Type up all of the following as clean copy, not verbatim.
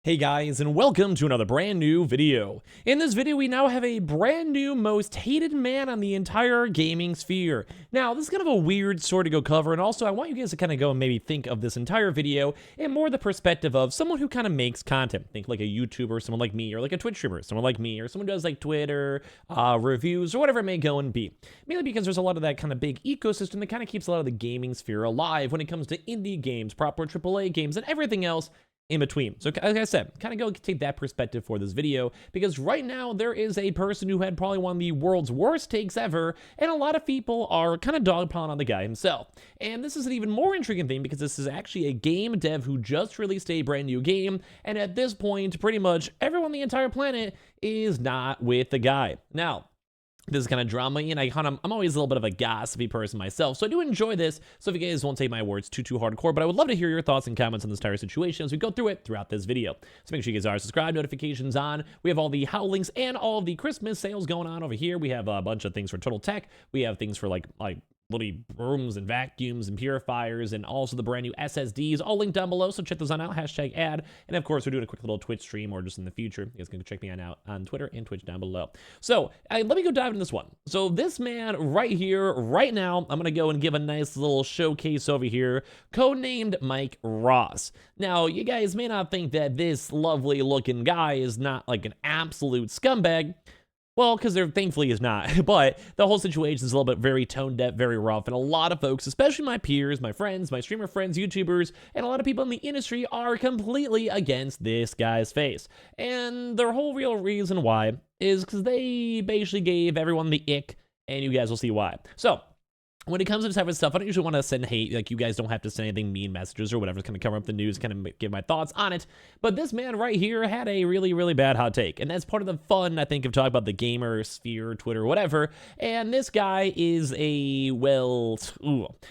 Hey guys, and welcome to another brand new video. In this video, we now have a brand new most hated man on the entire gaming sphere. Now, this is kind of a weird sort to go cover, and also I want you guys to kind of go and maybe think of this entire video in more the perspective of someone who kind of makes content. Think like a YouTuber, someone like me, or like a Twitch streamer, someone like me, or someone who does like Twitter, reviews, or whatever it may go and be. Mainly because there's a lot of that kind of big ecosystem that kind of keeps a lot of the gaming sphere alive when it comes to indie games, proper AAA games, and everything else in between. So like I said, kind of go take that perspective for this video, because right now there is a person who had probably one of the world's worst takes ever, and a lot of people are kind of dogpiling on the guy himself. And this is an even more intriguing thing because this is actually a game dev who just released a brand new game, and at this point, pretty much everyone on the entire planet is not with the guy. Now, this is kind of drama, and I'm always a little bit of a gossipy person myself, so I do enjoy this. So if you guys won't take my words too hardcore, but I would love to hear your thoughts and comments on this entire situation as we go through it throughout this video. So make sure you guys are subscribed, notifications on. We have all the howlings and all of the Christmas sales going on over here. We have a bunch of things for Total Tech. We have things for like little brooms and vacuums and purifiers, and also the brand new SSDs, all linked down below, so check those on out, #ad. And of course, we're doing a quick little Twitch stream, or just in the future, you guys can check me out on Twitter and Twitch down below. So let me go dive into this one. So this man right here, right now, I'm gonna go and give a nice little showcase over here, codenamed Mike Ross. Now, you guys may not think that this lovely looking guy is not like an absolute scumbag. Well, because there thankfully is not, but the whole situation is a little bit very tone deaf, very rough, and a lot of folks, especially my peers, my friends, my streamer friends, YouTubers, and a lot of people in the industry are completely against this guy's face. And their whole real reason why is because they basically gave everyone the ick, and you guys will see why. So, when it comes to this type of stuff, I don't usually want to send hate. Like, you guys don't have to send anything mean messages or whatever. It's kind of cover up the news, kind of give my thoughts on it. But this man right here had a really bad hot take. And that's part of the fun, I think, of talking about the gamer sphere, Twitter, whatever. And this guy is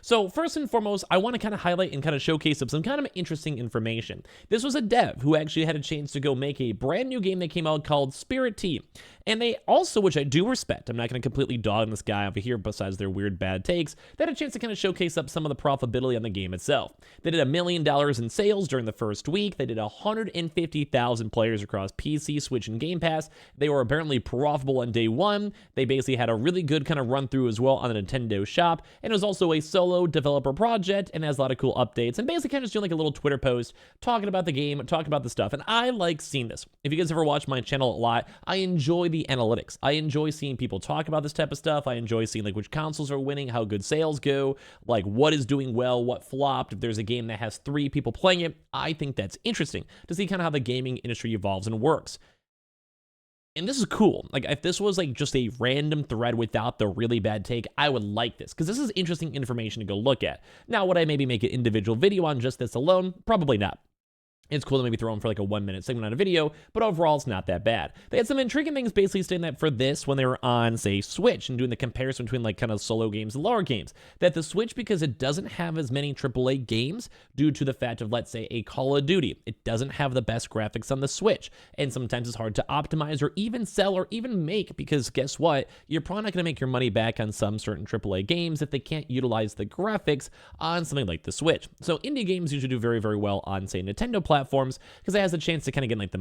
So first and foremost, I want to kind of highlight and kind of showcase some kind of interesting information. This was a dev who actually had a chance to go make a brand new game that came out called Spirit Tea. And they also, which I do respect, I'm not going to completely dog this guy over here besides their weird bad takes, they had a chance to kind of showcase up some of the profitability on the game itself. They did $1 million in sales during the first week. They did 150,000 players across PC, Switch, and Game Pass. They were apparently profitable on day one. They basically had a really good kind of run through as well on the Nintendo shop. And it was also a solo developer project and has a lot of cool updates. And basically kind of just doing like a little Twitter post talking about the game, talking about the stuff. And I like seeing this. If you guys ever watch my channel a lot, I enjoy the analytics. I enjoy seeing people talk about this type of stuff. I enjoy seeing like which consoles are winning, how good sales go, like what is doing well, what flopped. If there's a game that has 3 people playing it, I think that's interesting to see kind of how the gaming industry evolves and works. And this is cool. Like, if this was like just a random thread without the really bad take, I would like this, because this is interesting information to go look at. Now, would I maybe make an individual video on just this alone? Probably not. It's cool to maybe throw them for like a 1-minute segment on a video, but overall it's not that bad. They had some intriguing things basically saying that for this, when they were on, say, Switch, and doing the comparison between like kind of solo games and lower games, that the Switch, because it doesn't have as many AAA games due to the fact of, let's say, a Call of Duty, it doesn't have the best graphics on the Switch, and sometimes it's hard to optimize or even sell or even make, because guess what? You're probably not going to make your money back on some certain AAA games if they can't utilize the graphics on something like the Switch. So indie games usually do very well on, say, Nintendo platforms, because it has a chance to kind of get like the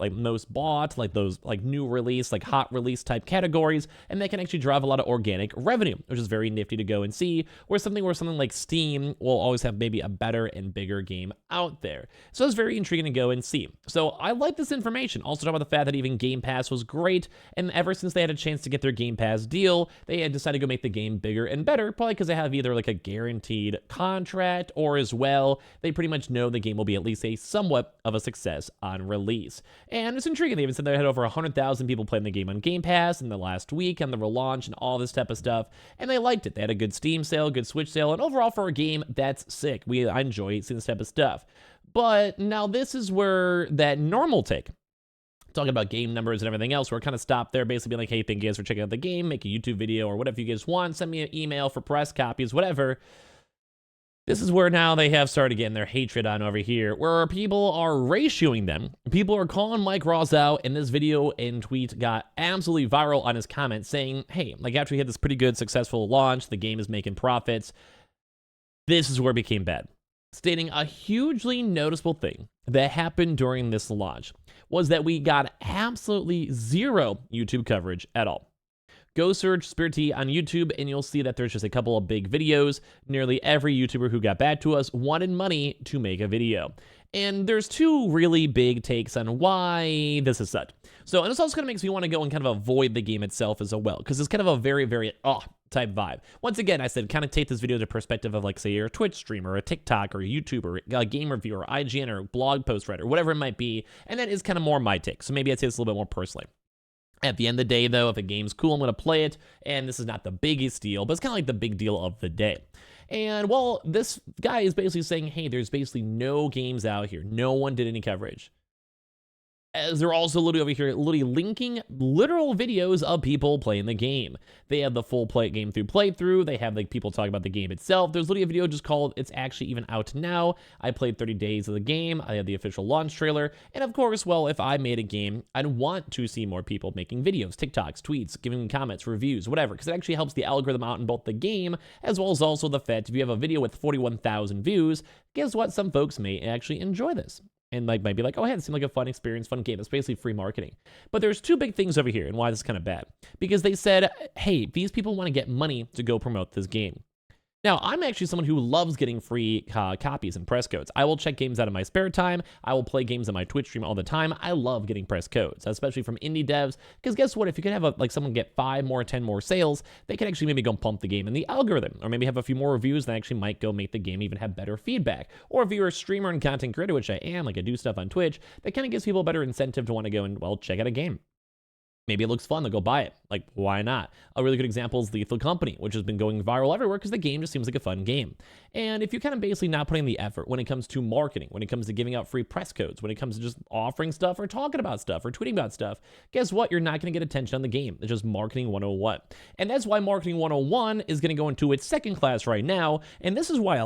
most bought, like those like new release, like hot release type categories, and they can actually drive a lot of organic revenue, which is very nifty to go and see, where something like Steam will always have maybe a better and bigger game out there. So it's very intriguing to go and see. So I like this information. Also talk about the fact that even Game Pass was great, and ever since they had a chance to get their Game Pass deal, they had decided to go make the game bigger and better, probably because they have either like a guaranteed contract, or as well, they pretty much know the game will be at least a somewhat of a success on release. And it's intriguing. They even said they had over 100,000 people playing the game on Game Pass in the last week on the relaunch and all this type of stuff, and they liked it. They had a good Steam sale, good Switch sale, and overall for a game, that's sick. I enjoy seeing this type of stuff. But now this is where that normal take, talking about game numbers and everything else, we're kind of stopped there, basically being like, hey, thank you guys for checking out the game, make a YouTube video or whatever you guys want, send me an email for press copies, whatever. This is where now they have started getting their hatred on over here, where people are ratioing them. People are calling Mike Ross out, and this video and tweet got absolutely viral on his comment saying, hey, like after he had this pretty good successful launch, the game is making profits, this is where it became bad. stating a hugely noticeable thing that happened during this launch was that we got absolutely zero YouTube coverage at all. Go search Spirit T on YouTube and you'll see that there's just a couple of big videos. Nearly every YouTuber who got back to us wanted money to make a video. And there's two really big takes on why this is such. So, and this also kind of makes me want to go and kind of avoid the game itself as well, because it's kind of a very, very type vibe. Once again, I said kind of take this video to perspective of, like, say you're a Twitch streamer, a TikTok, or a YouTuber, a game reviewer, IGN, or blog post writer, whatever it might be, and that is kind of more my take. So maybe I'd say this a little bit more personally. At the end of the day, though, if a game's cool, I'm going to play it, and this is not the biggest deal, but it's kind of like the big deal of the day. And, well, this guy is basically saying, hey, there's basically no games out here. No one did any coverage. As they're also literally over here, literally linking literal videos of people playing the game. They have the full game through playthrough. They have, like, people talking about the game itself. There's literally a video just called It's Actually Even Out Now. I played 30 days of the game. I have the official launch trailer. And of course, well, if I made a game, I'd want to see more people making videos, TikToks, tweets, giving comments, reviews, whatever, because it actually helps the algorithm out in both the game, as well as also the fact if you have a video with 41,000 views, guess what? Some folks may actually enjoy this. And might be like, oh, hey, it seemed like a fun experience, fun game. It's basically free marketing. But there's two big things over here and why this is kind of bad. Because they said, hey, these people want to get money to go promote this game. Now, I'm actually someone who loves getting free copies and press codes. I will check games out in my spare time. I will play games on my Twitch stream all the time. I love getting press codes, especially from indie devs, because guess what? If you could have someone get 5 more, 10 more sales, they can actually maybe go pump the game in the algorithm, or maybe have a few more reviews that actually might go make the game even have better feedback. Or if you're a streamer and content creator, which I am, like I do stuff on Twitch, that kind of gives people a better incentive to want to go and, well, check out a game. Maybe it looks fun, they'll go buy it. Like, why not? A really good example is Lethal Company, which has been going viral everywhere because the game just seems like a fun game. And if you're kind of basically not putting the effort when it comes to marketing, when it comes to giving out free press codes, when it comes to just offering stuff or talking about stuff or tweeting about stuff, guess what? You're not going to get attention on the game. It's just marketing 101. And that's why marketing 101 is going to go into its second class right now. And this is why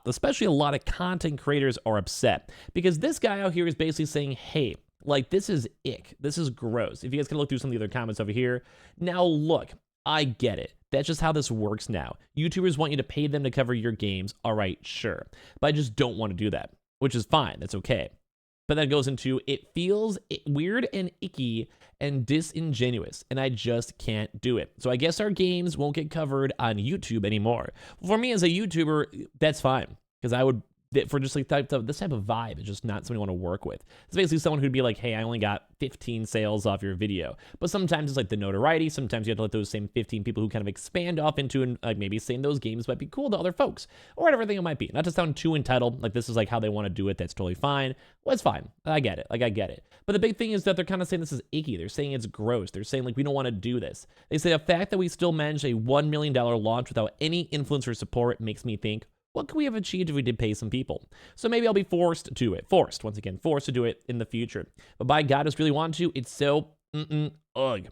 especially a lot of content creators are upset, because this guy out here is basically saying, hey, like, this is ick. This is gross. If you guys can look through some of the other comments over here. Now, look, I get it. That's just how this works now. YouTubers want you to pay them to cover your games. All right, sure. But I just don't want to do that, which is fine. That's okay. But then it goes into, it feels weird and icky and disingenuous, and I just can't do it. So I guess our games won't get covered on YouTube anymore. For me as a YouTuber, that's fine, because I would, for just like this type of vibe, is just not something I want to work with. It's basically someone who'd be like, hey, I only got 15 sales off your video. But sometimes it's like the notoriety. Sometimes you have to let those same 15 people who kind of expand off into, and like maybe saying those games might be cool to other folks, or whatever thing it might be. Not to sound too entitled, like this is like how they want to do it. That's totally fine. Well, it's fine. I get it. Like, I get it. But the big thing is that they're kind of saying this is icky. They're saying it's gross. They're saying, like, we don't want to do this. They say the fact that we still managed a $1 million launch without any influencer support makes me think, what could we have achieved if we did pay some people? So maybe I'll be forced to do it. Forced to do it in the future. But by God, I just really want to. It's so, ugh.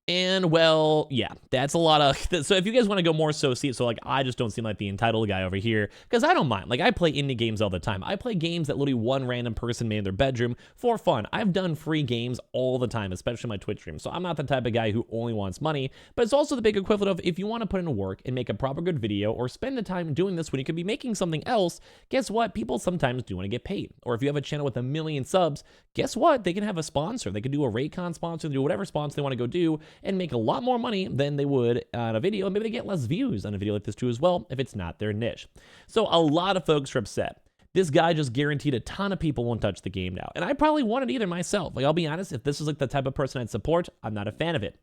And, well, yeah, that's a lot of, so if you guys want to go more so like, I just don't seem like the entitled guy over here, because I don't mind. Like, I play indie games all the time. I play games that literally one random person made in their bedroom for fun. I've done free games all the time, especially my Twitch stream. So I'm not the type of guy who only wants money, but it's also the big equivalent of, if you want to put in work and make a proper good video, or spend the time doing this when you could be making something else, guess what? People sometimes do want to get paid. Or if you have a channel with 1 million subs, guess what? They can have a sponsor. They could do a Raycon sponsor, do whatever sponsor they want to go do, and make a lot more money than they would on a video. And maybe they get less views on a video like this too as well, if it's not their niche. So a lot of folks are upset. This guy just guaranteed a ton of people won't touch the game now. And I probably wouldn't either myself. Like, I'll be honest, if this is like the type of person I'd support, I'm not a fan of it.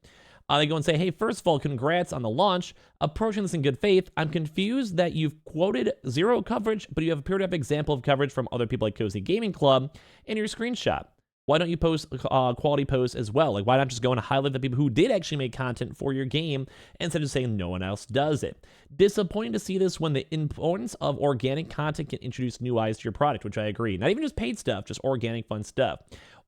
They go and say, hey, first of all, congrats on the launch. Approaching this in good faith. I'm confused that you've quoted zero coverage, but you have a periodic example of coverage from other people like Cozy Gaming Club in your screenshot. Why don't you post quality posts as well? Like, why not just go and highlight the people who did actually make content for your game instead of saying no one else does it? Disappointing to see this when the importance of organic content can introduce new eyes to your product, which I agree. Not even just paid stuff, just organic fun stuff.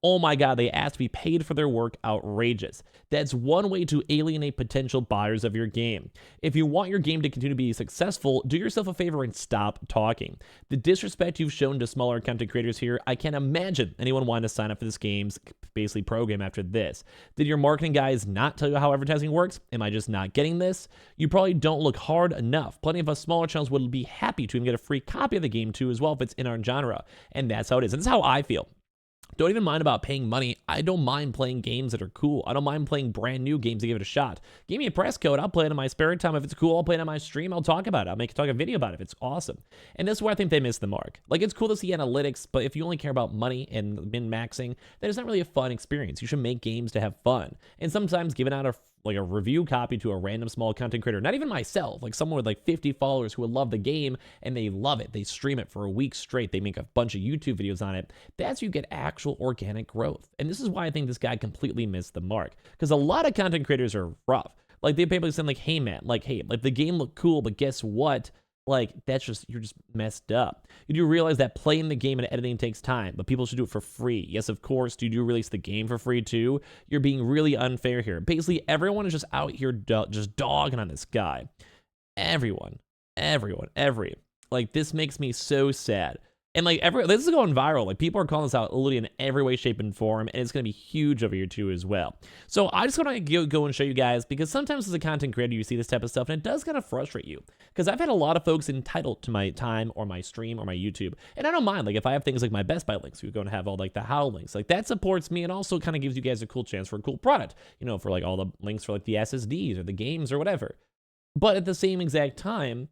Oh my God, they asked to be paid for their work. Outrageous. That's one way to alienate potential buyers of your game. If you want your game to continue to be successful, do yourself a favor and stop talking. The disrespect you've shown to smaller content creators here, I can't imagine anyone wanting to sign up for this game's basically program after this. Did your marketing guys not tell you how advertising works? Am I just not getting this? You probably don't look hard enough. Plenty of us smaller channels would be happy to even get a free copy of the game too as well if it's in our genre. And that's how it is. And this is how I feel. Don't even mind about paying money. I don't mind playing games that are cool. I don't mind playing brand new games to give it a shot. Give me a press code. I'll play it in my spare time. If it's cool, I'll play it on my stream. I'll talk about it. I'll talk a video about it if it's awesome. And this is where I think they missed the mark. Like, it's cool to see analytics, but if you only care about money and min-maxing, then it's not really a fun experience. You should make games to have fun. And sometimes giving out a review copy to a random small content creator, not even myself, like someone with like 50 followers who would love the game and they love it. They stream it for a week straight. They make a bunch of YouTube videos on it. That's you get actual organic growth. And this is why I think this guy completely missed the mark, because a lot of content creators are rough. Like, they basically saying like, hey man, like, hey, like the game looked cool, but guess what? Like, that's just, you're just messed up. You do realize that playing the game and editing takes time, but people should do it for free. Yes, of course. Do you release the game for free too? You're being really unfair here. Basically, everyone is just out here just dogging on this guy. Everyone. Like, this makes me so sad. And like, this is going viral. Like, people are calling this out literally in every way, shape, and form, and it's going to be huge over here too as well. So I just want to go and show you guys, because sometimes as a content creator, you see this type of stuff, and it does kind of frustrate you. Because I've had a lot of folks entitled to my time or my stream or my YouTube, and I don't mind. Like, if I have things like my Best Buy links, we're going to have all like the how links. Like, that supports me, and also kind of gives you guys a cool chance for a cool product. You know, for like all the links for like the SSDs or the games or whatever. But at the same exact time,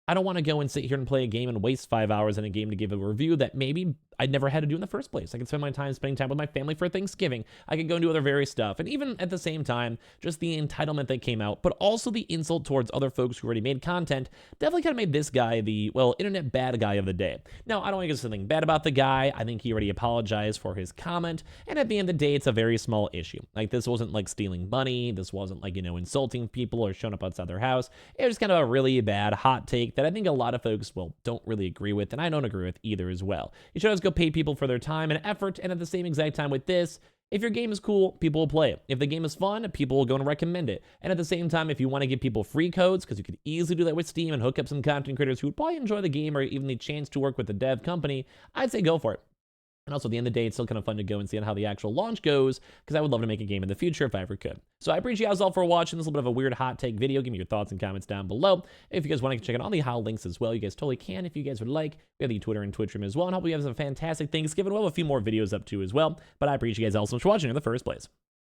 I don't want to go and sit here and play a game and waste 5 hours in a game to give a review that maybe I'd never had to do in the first place. I could spend my time spending time with my family for Thanksgiving. I could go and do other various stuff. And even at the same time, just the entitlement that came out, but also the insult towards other folks who already made content, definitely kind of made this guy the, well, internet bad guy of the day. Now, I don't think there's something bad about the guy. I think he already apologized for his comment. And at the end of the day, it's a very small issue. Like, this wasn't like stealing money. This wasn't like, you know, insulting people or showing up outside their house. It was kind of a really bad hot take that I think a lot of folks, well, don't really agree with. And I don't agree with either as well. You should always go pay people for their time and effort, and at the same exact time with this, if your game is cool, people will play it. If the game is fun, people will go and recommend it. And at the same time, if you want to give people free codes, because you could easily do that with Steam and hook up some content creators who would probably enjoy the game or even the chance to work with the dev company, I'd say go for it. And also, at the end of the day, it's still kind of fun to go and see how the actual launch goes, because I would love to make a game in the future if I ever could. So I appreciate you guys all for watching this little bit of a weird hot take video. Give me your thoughts and comments down below. If you guys want to check out all the how links as well, you guys totally can if you guys would like. We have the Twitter and Twitch room as well, and hope you guys have a fantastic Thanksgiving. We'll have a few more videos up too as well. But I appreciate you guys all so much for watching in the first place.